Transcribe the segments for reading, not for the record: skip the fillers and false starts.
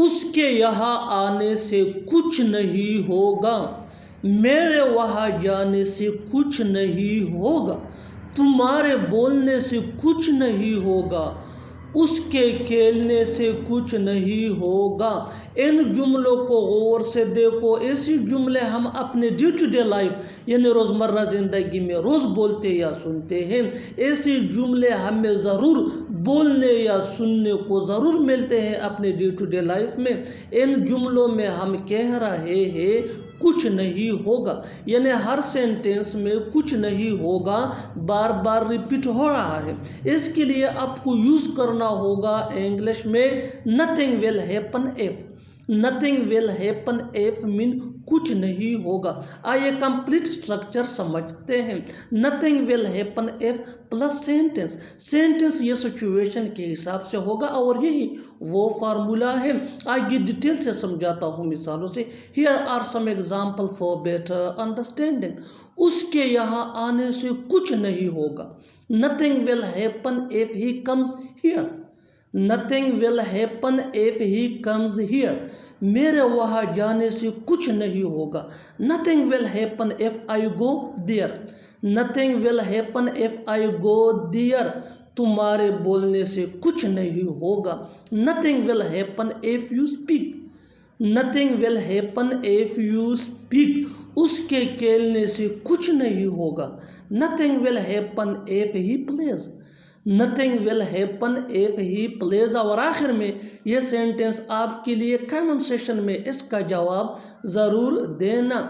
اس کے یہاں آنے سے کچھ نہیں ہوگا، میرے وہاں جانے سے کچھ نہیں ہوگا، تمہارے بولنے سے کچھ نہیں ہوگا، اس کے کھیلنے سے کچھ نہیں ہوگا۔ ان جملوں کو غور سے دیکھو۔ ایسی جملے ہم اپنے ڈے ٹو ڈے لائف یعنی روزمرہ زندگی میں روز بولتے یا سنتے ہیں۔ ایسی جملے ہمیں ضرور بولنے یا سننے کو ضرور ملتے ہیں اپنے ڈے ٹو ڈے لائف میں۔ ان جملوں میں ہم کہہ رہے ہیں کچھ نہیں ہوگا، یعنی ہر سینٹینس میں کچھ نہیں ہوگا بار بار ریپیٹ ہو رہا ہے۔ اس کے لیے آپ کو یوز کرنا ہوگا انگلش میں nothing will happen if۔ nothing will happen if mean کچھ نہیں ہوگا۔ آئیے کمپلیٹ سٹرکچر سمجھتے ہیں۔ nothing will happen if plus sentence. Sentence یہ سچویشن کے حساب سے ہوگا اور یہی وہ فارمولا ہے۔ آگے ڈیٹیل سے سمجھاتا ہوں مثالوں سے۔ Here are some examples for better understanding۔ اس کے یہاں آنے سے کچھ نہیں ہوگا۔ Nothing will happen if he comes here۔ Nothing will happen if he comes here۔ میرے وہاں جانے سے کچھ نہیں ہوگا۔ Nothing will happen if I go there۔ Nothing will happen if I go there۔ تمہارے بولنے سے کچھ نہیں ہوگا۔ Nothing will happen if you speak۔ Nothing will happen if you speak۔ اس کے کھیلنے سے کچھ نہیں ہوگا۔ Nothing will happen if he plays۔ Nothing will happen if he plays۔ اور آخر میں یہ سینٹینس آپ کے لیے کامن سیشن میں اس کا جواب ضرور دینا۔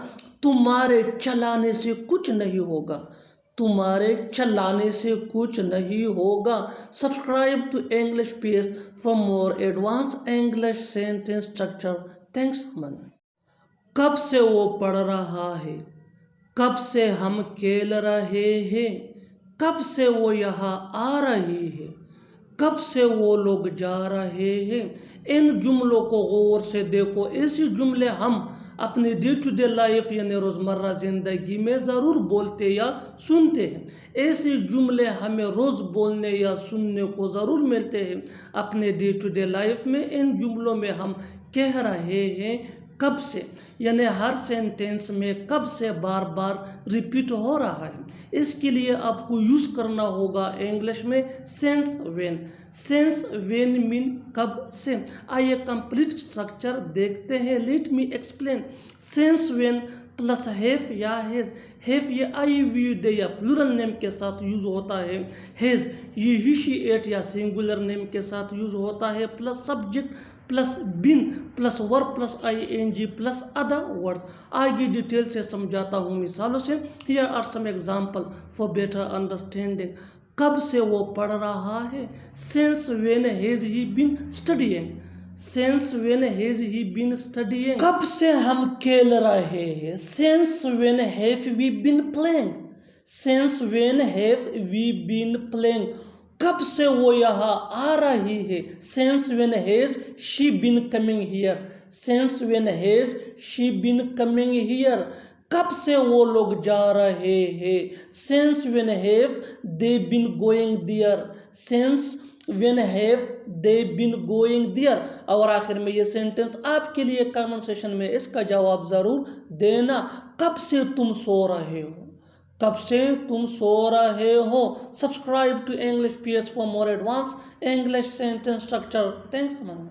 تمہارے چلانے سے کچھ نہیں ہوگا۔ تمہارے چلانے سے کچھ نہیں ہوگا۔ Subscribe to English piece for more advance English sentence structure. Thanks man. کب سے وہ پڑھ رہا ہے، کب سے ہم کھیل رہے ہیں، کب سے وہ یہاں آ رہی ہے، کب سے وہ لوگ جا رہے ہیں۔ ان جملوں کو غور سے دیکھو۔ ایسی جملے ہم اپنی ڈے ٹو ڈے لائف یعنی روزمرہ زندگی میں ضرور بولتے یا سنتے ہیں۔ ایسی جملے ہمیں روز بولنے یا سننے کو ضرور ملتے ہیں اپنے ڈے ٹو ڈے لائف میں۔ ان جملوں میں ہم کہہ رہے ہیں کب سے، یعنی ہر سینٹینس میں کب سے بار بار ریپیٹ ہو رہا ہے۔ اس کے لیے آپ کو یوز کرنا ہوگا انگلش میں سینس وین۔ سینس وین مین کب سے۔ آئیے کمپلیٹ سٹرکچر دیکھتے ہیں۔ Let me explain. Sense when plus have یا ہیز۔ ہیو یہ آئی وی دے یا پلورل نیم کے ساتھ یوز ہوتا ہے۔ ہیز یہ ہی شی ایٹ یا سنگولر نیم کے ساتھ یوز ہوتا ہے۔ Plus subject plus been plus verb plus I N G plus other words. آگے ڈیٹیل سے سمجھاتا ہوں مثالوں سے۔ Here are some examples for better understanding۔ کب سے وہ پڑھ رہا ہے۔ Since when has he been studying۔ Since when has he been studying۔ کب سے ہم کھیل رہے ہیں۔ Since when have we been playing۔ Since when have we been playing۔ کب سے وہ یہاں آ رہی ہے۔ Since when has she been coming here۔ Since when has she been coming here۔ کب سے وہ لوگ جا رہے ہیں۔ Since when have they been going there۔ Since when have they been going there۔ اور آخر میں یہ سینٹینس آپ کے لیے کامن سیشن میں اس کا جواب ضرور دینا۔ کب سے تم سو رہے ہو۔ کب سے تم سو رہے ہو۔ Subscribe to English piece for more advance English sentence structure. Thanks من۔